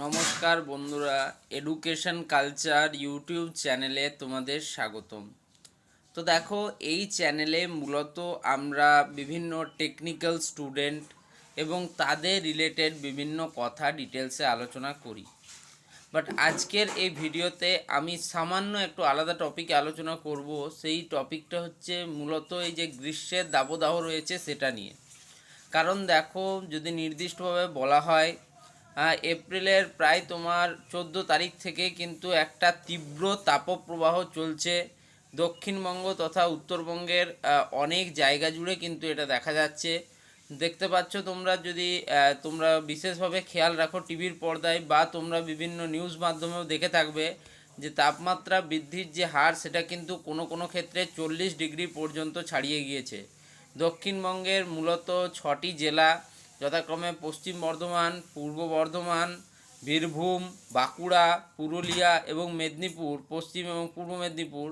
নমস্কার বন্ধুরা, education culture YouTube চ্যানেলে তোমাদের স্বাগতম। তো দেখো, এই চ্যানেলে মূলত আমরা বিভিন্ন টেকনিক্যাল স্টুডেন্ট এবং তাদের রিলেটেড বিভিন্ন কথা ডিটেলসে আলোচনা করি। বাট আজকের এই ভিডিওতে আমি সামান্য একটু আলাদা টপিকে আলোচনা করব। সেই টপিকটা হচ্ছে মূলত এই যে গ্রীষ্মের দাবদাহ রয়েছে সেটা নিয়ে। কারণ দেখো, যদি নির্দিষ্টভাবে বলা হয়, এপ্রিলের প্রায় তোমার 14 তারিখ থেকে কিন্তু একটা তীব্র তাপপ্রবাহ চলছে দক্ষিণবঙ্গ তথা উত্তরবঙ্গের অনেক জায়গা জুড়ে কিন্তু এটা দেখা যাচ্ছে। দেখতে পাচ্ছ তোমরা, যদি তোমরা বিশেষভাবে খেয়াল রাখো টিভির পর্দায় বা তোমরা বিভিন্ন নিউজ মাধ্যমেও দেখে থাকবে যে তাপমাত্রা বৃদ্ধির যে হার সেটা কিন্তু কোনো কোনো ক্ষেত্রে 40 ডিগ্রি পর্যন্ত ছাড়িয়ে গিয়েছে। দক্ষিণবঙ্গের মূলত 6টি জেলা, যথাক্রমে পশ্চিম বর্ধমান, পূর্ব বর্ধমান, বীরভূম, বাঁকুড়া, পুরুলিয়া এবং মেদিনীপুর, পশ্চিম এবং পূর্ব মেদিনীপুর,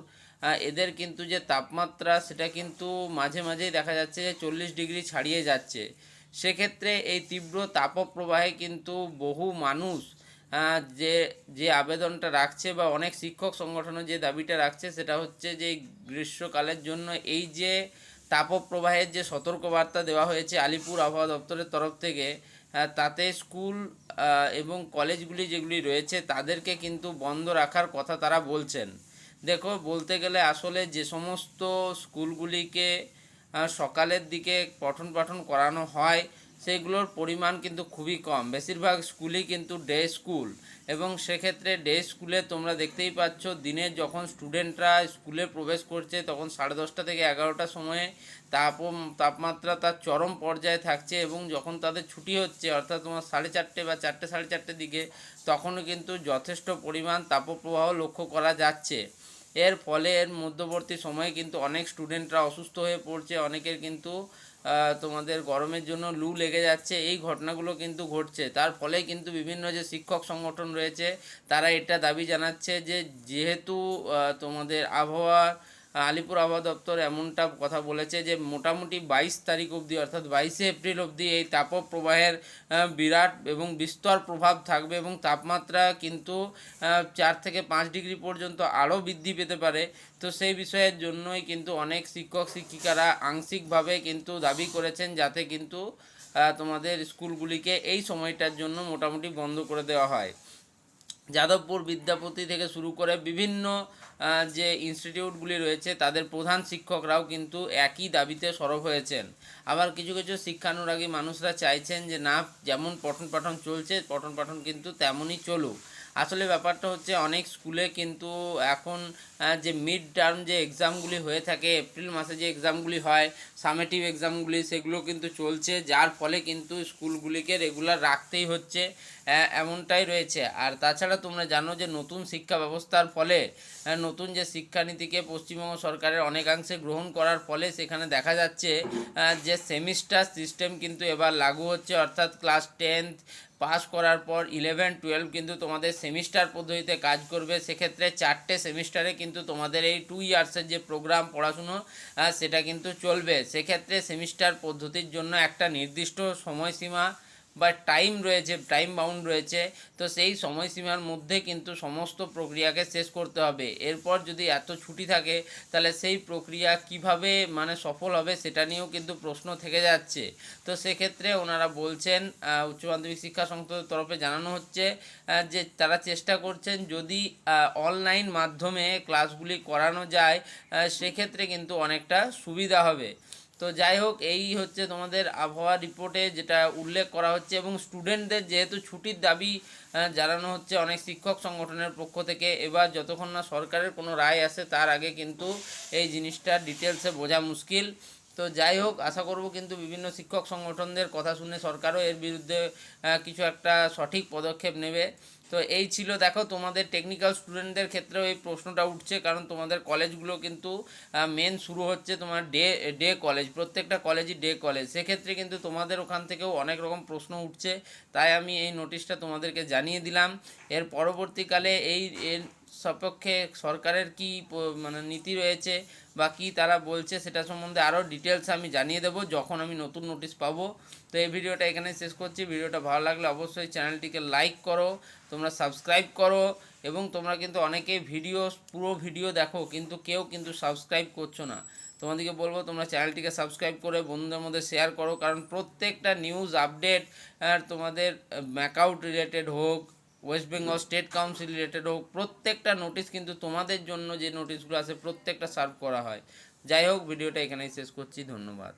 এদের কিন্তু যে তাপমাত্রা সেটা কিন্তু মাঝে মাঝেই দেখা যাচ্ছে যে 40 ডিগ্রি ছাড়িয়ে যাচ্ছে। সেক্ষেত্রে এই তীব্র তাপপ্রবাহে কিন্তু বহু মানুষ যে যে আবেদনটা রাখছে বা অনেক শিক্ষক সংগঠনও যে দাবিটা রাখছে সেটা হচ্ছে যে গ্রীষ্মকালের জন্য এই যে তাপপ্রবাহের যে সতর্কবার্তা দেওয়া হয়েছে আলিপুর আবহাওয়া দপ্তরের তরফ থেকে, তাতে স্কুল এবং কলেজগুলি যেগুলি রয়েছে তাদেরকে কিন্তু বন্ধ রাখার কথা তারা বলছেন। দেখো, বলতে গেলে আসলে যে সমস্ত স্কুলগুলিকে সকালের দিকে পঠন পাঠন করানো হয় সেইগুলোর পরিমাণ কিন্তু খুবই কম। বেশিরভাগ স্কুলই কিন্তু ডে স্কুল, এবং সেক্ষেত্রে ডে স্কুলে তোমরা দেখতেই পাচ্ছ দিনে যখন স্টুডেন্টরা স্কুলে প্রবেশ করছে তখন 10:30 থেকে 11টার সময়ে তাপমাত্রা তার চরম পর্যায়ে থাকছে, এবং যখন তাদের ছুটি হচ্ছে অর্থাৎ তোমার 4:30 বা 4টে 4:30 দিকে তখনও কিন্তু যথেষ্ট পরিমাণ তাপপ্রবাহ লক্ষ্য করা যাচ্ছে। এর ফলে এর মধ্যবর্তী সময়ে কিন্তু অনেক স্টুডেন্টরা অসুস্থ হয়ে পড়ছে, অনেকের কিন্তু তোমাদের গরমের জন্য লু লেগে যাচ্ছে। এই ঘটনাগুলো কিন্তু ঘটছে, তার ফলে কিন্তু বিভিন্ন যে শিক্ষক সংগঠন রয়েছে তারা এটা দাবি জানাচ্ছে যে যেহেতু তোমাদের আলিপুর আবহাওয়া দপ্তর এমনটা কথা বলেছে যে মোটামুটি 22 তারিখ অবধি অর্থাৎ 22শে এপ্রিল অবধি এই তাপপ্রবাহের বিরাট এবং বিস্তর প্রভাব থাকবে, এবং তাপমাত্রা কিন্তু 4 থেকে 5 ডিগ্রি পর্যন্ত আরও বৃদ্ধি পেতে পারে। তো সেই বিষয়ের জন্যই কিন্তু অনেক শিক্ষক শিক্ষিকারা আংশিকভাবে কিন্তু দাবি করেছেন যাতে কিন্তু তোমাদের স্কুলগুলিকে এই সময়টার জন্য মোটামুটি বন্ধ করে দেওয়া হয়। যাদবপুর বিদ্যাপতি থেকে শুরু করে বিভিন্ন যে ইনস্টিটিউটগুলি রয়েছে তাদের প্রধান শিক্ষকরাও কিন্তু একই দাবিতে সরব হয়েছেন। আবার কিছু কিছু শিক্ষানুরাগী মানুষরা চাইছেন যে না, যেমন পঠন পাঠন চলছে পঠন পাঠন কিন্তু তেমনই চলুক। আসলে ব্যাপারটা হচ্ছে অনেক স্কুলে কিন্তু এখন যে মিড টার্ম যে এক্সামগুলি হয়ে থাকে, এপ্রিল মাসে যে এক্সামগুলি হয় সামেটিভ এক্সামগুলি, সেগুলো কিন্তু চলছে, যার ফলে কিন্তু স্কুলগুলিকে রেগুলার রাখতেই হচ্ছে, এমনটাই রয়েছে। আর তাছাড়া তোমরা জানো যে নতুন শিক্ষা ব্যবস্থার ফলে নতুন যে শিক্ষানীতিকে পশ্চিমবঙ্গ সরকারের অনেকাংশে গ্রহণ করার ফলে সেখানে দেখা যাচ্ছে যে সেমিস্টার সিস্টেম কিন্তু এবার লাগু হচ্ছে, অর্থাৎ ক্লাস 10th পাস করার পর 11-12 কিন্তু তোমাদের সেমিস্টার পদ্ধতিতে কাজ করবে। সেক্ষেত্রে 4টে সেমিস্টারে কিন্তু তোমাদের এই 2 ইয়ার্সের যে প্রোগ্রাম পড়াশুনো সেটা কিন্তু চলবে। সেক্ষেত্রে সেমিস্টার পদ্ধতির জন্য একটা নির্দিষ্ট সময়সীমা বা টাইম রয়েছে, টাইম বাউন্ড রয়েছে। তো সেই সময়সীমার মধ্যে কিন্তু সমস্ত প্রক্রিয়াকে শেষ করতে হবে। এরপর যদি এত ছুটি থাকে তাহলে সেই প্রক্রিয়া কিভাবে মানে সফল হবে সেটা নিয়েও কিন্তু প্রশ্ন থেকে যাচ্ছে। তো সেক্ষেত্রে ওনারা বলছেন, উচ্চ মাধ্যমিক শিক্ষা সংসদের তরফে জানানো হচ্ছে যে তারা চেষ্টা করছেন যদি অনলাইন মাধ্যমে ক্লাসগুলি করানো যায় সেক্ষেত্রে কিন্তু অনেকটা সুবিধা হবে। তো যাই হোক, এই হচ্ছে তোমাদের আবহাওয়া রিপোর্টে যেটা উল্লেখ করা হচ্ছে, এবং স্টুডেন্টদের যেহেতু ছুটির দাবি জানানো হচ্ছে অনেক শিক্ষক সংগঠনের পক্ষ থেকে, এবার যতক্ষণ না সরকারের কোনো রায় আসে তার আগে কিন্তু এই জিনিসটা ডিটেলসে বোঝা মুশকিল। তো যাই হোক, আশা করব কিন্তু বিভিন্ন শিক্ষক সংগঠনদের কথা শুনে সরকারও এর বিরুদ্ধে কিছু একটা সঠিক পদক্ষেপ নেবে। তো এই ছিল, দেখো তোমাদের টেকনিক্যাল স্টুডেন্টদের ক্ষেত্রেও এই প্রশ্নটা উঠছে, কারণ তোমাদের কলেজগুলো কিন্তু মেন শুরু হচ্ছে তোমার ডে ডে কলেজ, প্রত্যেকটা কলেজই ডে কলেজ। সেক্ষেত্রে কিন্তু তোমাদের ওখান থেকেও অনেক রকম প্রশ্ন উঠছে, তাই আমি এই নোটিশটা তোমাদেরকে জানিয়ে দিলাম। এর পরবর্তীকালে এর সপক্ষে সরকারের কি মানে নীতি রয়েছে বা কি তারা বলছে সেটা সম্বন্ধে আরও ডিটেলস আমি জানিয়ে দেবো যখন আমি নতুন নোটিশ পাবো। তো এই ভিডিওটা এখানে শেষ করছি। ভিডিওটা ভালো লাগলে অবশ্যই চ্যানেলটিকে লাইক করো, তোমরা সাবস্ক্রাইব করো, এবং তোমরা কিন্তু অনেকেই পুরো ভিডিও দেখো কিন্তু কেউ কিন্তু সাবস্ক্রাইব করছো না। তোমাদেরকে বলবো তোমরা চ্যানেলটিকে সাবস্ক্রাইব করে বন্ধুদের মধ্যে শেয়ার করো, কারণ প্রত্যেকটা নিউজ আপডেট তোমাদের ম্যাকআউট রিলেটেড হোক, West Bengal state council related হোক, প্রত্যেকটা নোটিশ কিন্তু তোমাদের জন্য যে নোটিশগুলো আছে প্রত্যেকটা সার্ভ করা হয়। যাই হোক, ভিডিওটা এখানেই শেষ করছি। ধন্যবাদ।